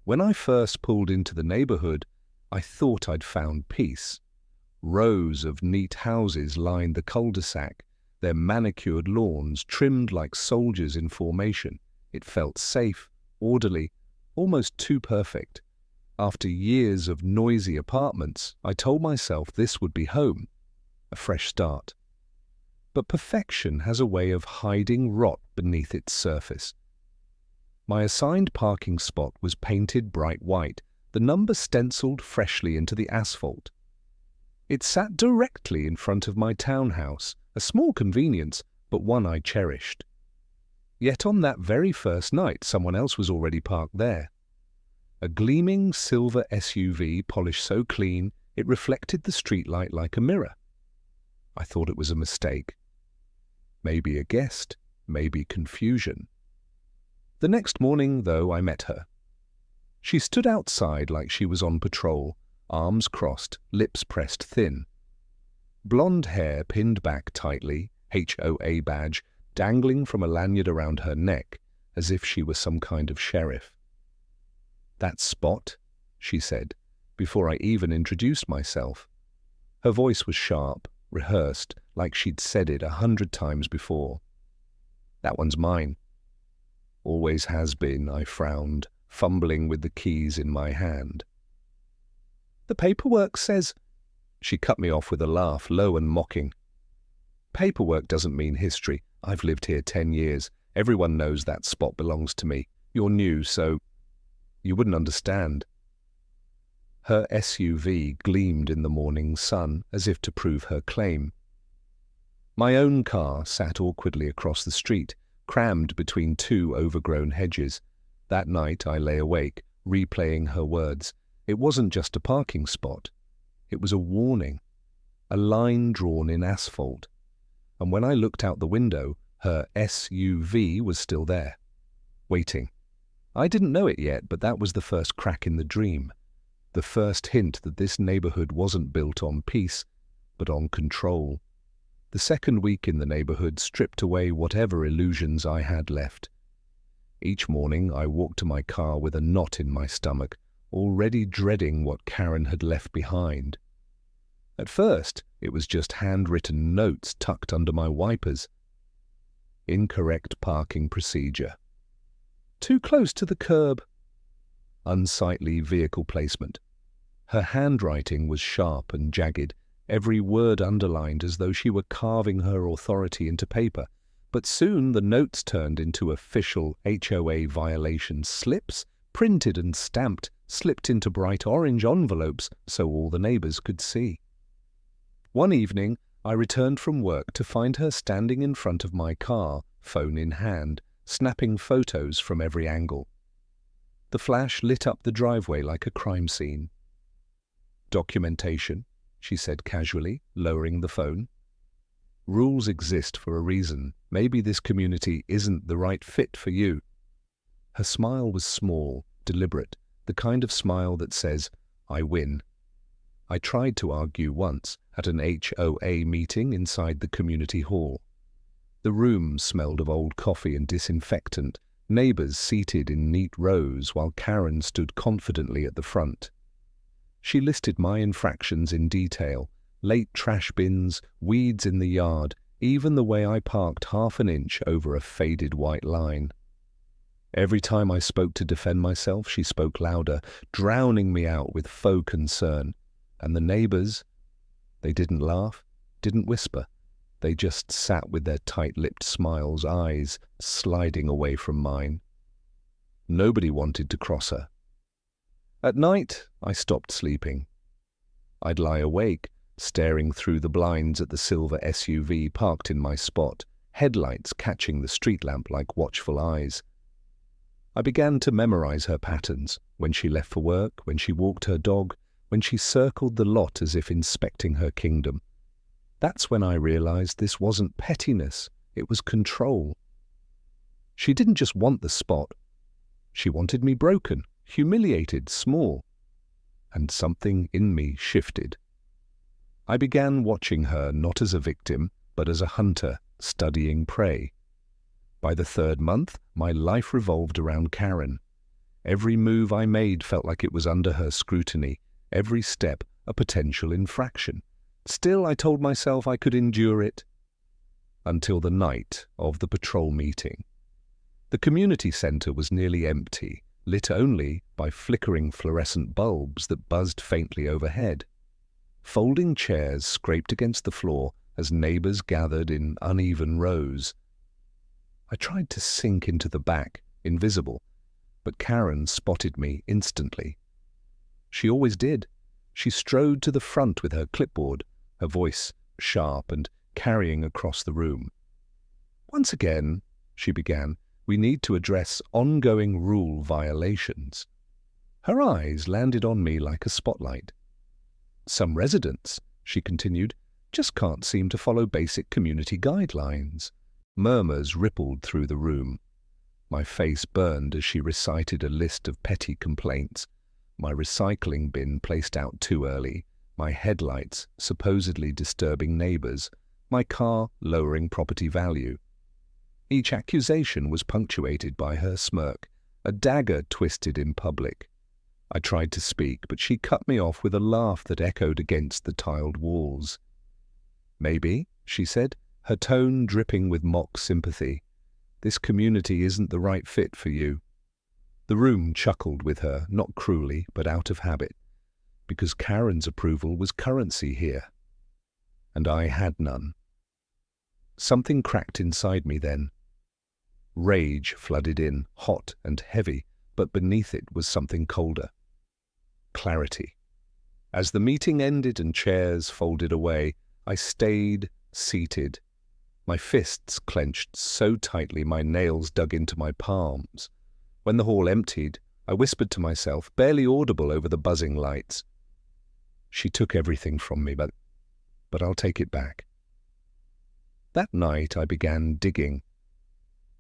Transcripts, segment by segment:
When I first pulled into the neighborhood, I thought I'd found peace. Rows of neat houses lined the cul-de-sac, their manicured lawns trimmed like soldiers in formation. It felt safe, orderly, almost too perfect. After years of noisy apartments, I told myself this would be home, a fresh start. But perfection has a way of hiding rot beneath its surface. My assigned parking spot was painted bright white, the number stenciled freshly into the asphalt. It sat directly in front of my townhouse, a small convenience, but one I cherished. Yet on that very first night, someone else was already parked there. A gleaming silver SUV polished so clean it reflected the streetlight like a mirror. I thought it was a mistake. Maybe a guest, maybe confusion. The next morning, though, I met her. She stood outside like she was on patrol, arms crossed, lips pressed thin. Blonde hair pinned back tightly, HOA badge dangling from a lanyard around her neck, as if she were some kind of sheriff. "That spot," she said, before I even introduced myself. Her voice was sharp, rehearsed, like she'd said it 100 times before. "That one's mine." "Always has been," I frowned, fumbling with the keys in my hand. "The paperwork says—" She cut me off with a laugh, low and mocking. "Paperwork doesn't mean history. I've lived here 10 years. Everyone knows that spot belongs to me. You're new, so you wouldn't understand." Her SUV gleamed in the morning sun, as if to prove her claim. My own car sat awkwardly across the street, crammed between two overgrown hedges. That night I lay awake, replaying her words. It wasn't just a parking spot. It was a warning, a line drawn in asphalt. And when I looked out the window, her SUV was still there, waiting. I didn't know it yet, but that was the first crack in the dream. The first hint that this neighborhood wasn't built on peace, but on control. The second week in the neighborhood stripped away whatever illusions I had left. Each morning I walked to my car with a knot in my stomach, already dreading what Karen had left behind. At first, it was just handwritten notes tucked under my wipers. Incorrect parking procedure. Too close to the curb. Unsightly vehicle placement. Her handwriting was sharp and jagged, every word underlined as though she were carving her authority into paper. But soon the notes turned into official HOA violation slips, printed and stamped, slipped into bright orange envelopes so all the neighbors could see. One evening, I returned from work to find her standing in front of my car, phone in hand, snapping photos from every angle. The flash lit up the driveway like a crime scene. "Documentation," she said casually, lowering the phone. "Rules exist for a reason. Maybe this community isn't the right fit for you." Her smile was small, deliberate, the kind of smile that says, "I win." I tried to argue once at an HOA meeting inside the community hall. The room smelled of old coffee and disinfectant, neighbors seated in neat rows while Karen stood confidently at the front. She listed my infractions in detail, late trash bins, weeds in the yard, even the way I parked half an inch over a faded white line. Every time I spoke to defend myself, she spoke louder, drowning me out with faux concern. And the neighbors, they didn't laugh, didn't whisper. They just sat with their tight-lipped smiles, eyes sliding away from mine. Nobody wanted to cross her. At night, I stopped sleeping. I'd lie awake, staring through the blinds at the silver SUV parked in my spot, headlights catching the street lamp like watchful eyes. I began to memorize her patterns, when she left for work, when she walked her dog, when she circled the lot as if inspecting her kingdom. That's when I realized this wasn't pettiness, it was control. She didn't just want the spot. She wanted me broken, humiliated, small. And something in me shifted. I began watching her not as a victim, but as a hunter, studying prey. By the third month, my life revolved around Karen. Every move I made felt like it was under her scrutiny, every step a potential infraction. Still, I told myself I could endure it. Until the night of the patrol meeting. The community centre was nearly empty, lit only by flickering fluorescent bulbs that buzzed faintly overhead. Folding chairs scraped against the floor as neighbours gathered in uneven rows. I tried to sink into the back, invisible, but Karen spotted me instantly. She always did. She strode to the front with her clipboard, her voice sharp and carrying across the room. "Once again," she began, "we need to address ongoing rule violations." Her eyes landed on me like a spotlight. "Some residents," she continued, "just can't seem to follow basic community guidelines." Murmurs rippled through the room. My face burned as she recited a list of petty complaints. My recycling bin placed out too early, my headlights supposedly disturbing neighbours, my car lowering property value. Each accusation was punctuated by her smirk, a dagger twisted in public. I tried to speak, but she cut me off with a laugh that echoed against the tiled walls. "Maybe," she said, her tone dripping with mock sympathy, "this community isn't the right fit for you." The room chuckled with her, not cruelly, but out of habit, because Karen's approval was currency here, and I had none. Something cracked inside me then. Rage flooded in, hot and heavy, but beneath it was something colder. Clarity. As the meeting ended and chairs folded away, I stayed seated, my fists clenched so tightly my nails dug into my palms. When the hall emptied, I whispered to myself, barely audible over the buzzing lights, "She took everything from me, but I'll take it back." That night I began digging.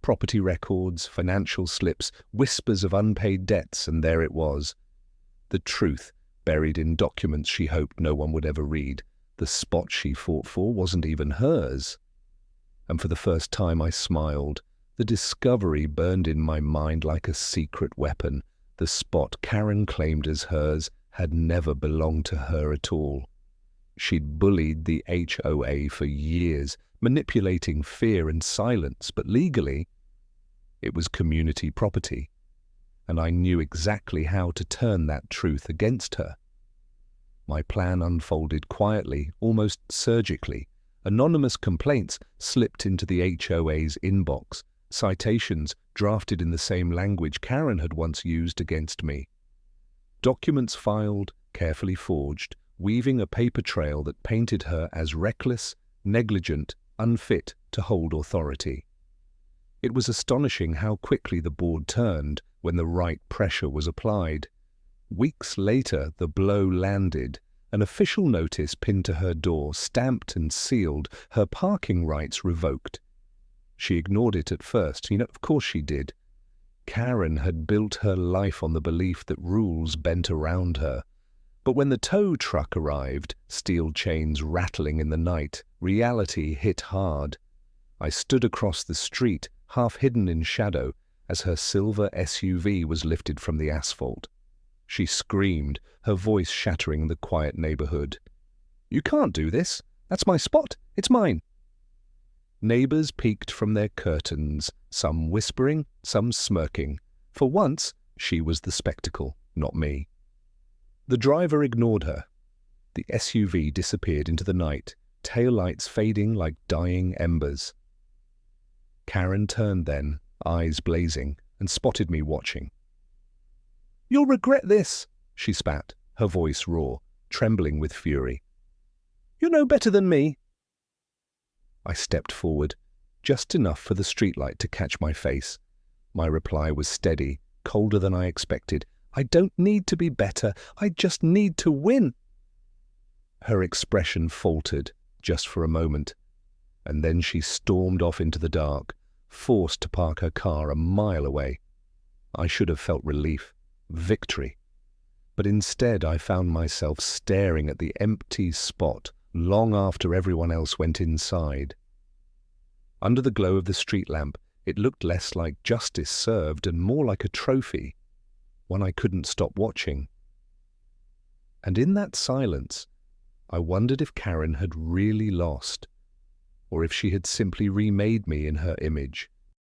Property records, financial slips, whispers of unpaid debts, and there it was. The truth, buried in documents she hoped no one would ever read. The spot she fought for wasn't even hers. And for the first time I smiled. The discovery burned in my mind like a secret weapon. The spot Karen claimed as hers had never belonged to her at all. She'd bullied the HOA for years, manipulating fear and silence, but legally, it was community property, and I knew exactly how to turn that truth against her. My plan unfolded quietly, almost surgically. Anonymous complaints slipped into the HOA's inbox, citations drafted in the same language Karen had once used against me. Documents filed, carefully forged, weaving a paper trail that painted her as reckless, negligent, unfit to hold authority. It was astonishing how quickly the board turned when the right pressure was applied. Weeks later, the blow landed. An official notice pinned to her door, stamped and sealed, her parking rights revoked. She ignored it at first. Of course she did. Karen had built her life on the belief that rules bent around her. But when the tow truck arrived, steel chains rattling in the night, reality hit hard. I stood across the street, half hidden in shadow, as her silver SUV was lifted from the asphalt. She screamed, her voice shattering the quiet neighborhood. "You can't do this. That's my spot. It's mine." Neighbors peeked from their curtains, some whispering, some smirking. For once, she was the spectacle, not me. The driver ignored her. The SUV disappeared into the night, taillights fading like dying embers. Karen turned then, eyes blazing, and spotted me watching. "You'll regret this," she spat, her voice raw, trembling with fury. "You know better than me." I stepped forward, just enough for the streetlight to catch my face. My reply was steady, colder than I expected. "I don't need to be better. I just need to win." Her expression faltered, just for a moment, and then she stormed off into the dark, forced to park her car a mile away. I should have felt relief, victory. But instead I found myself staring at the empty spot long after everyone else went inside. Under the glow of the street lamp, it looked less like justice served and more like a trophy. one I couldn't stop watching. And in that silence, I wondered if Karen had really lost, or if she had simply remade me in her image.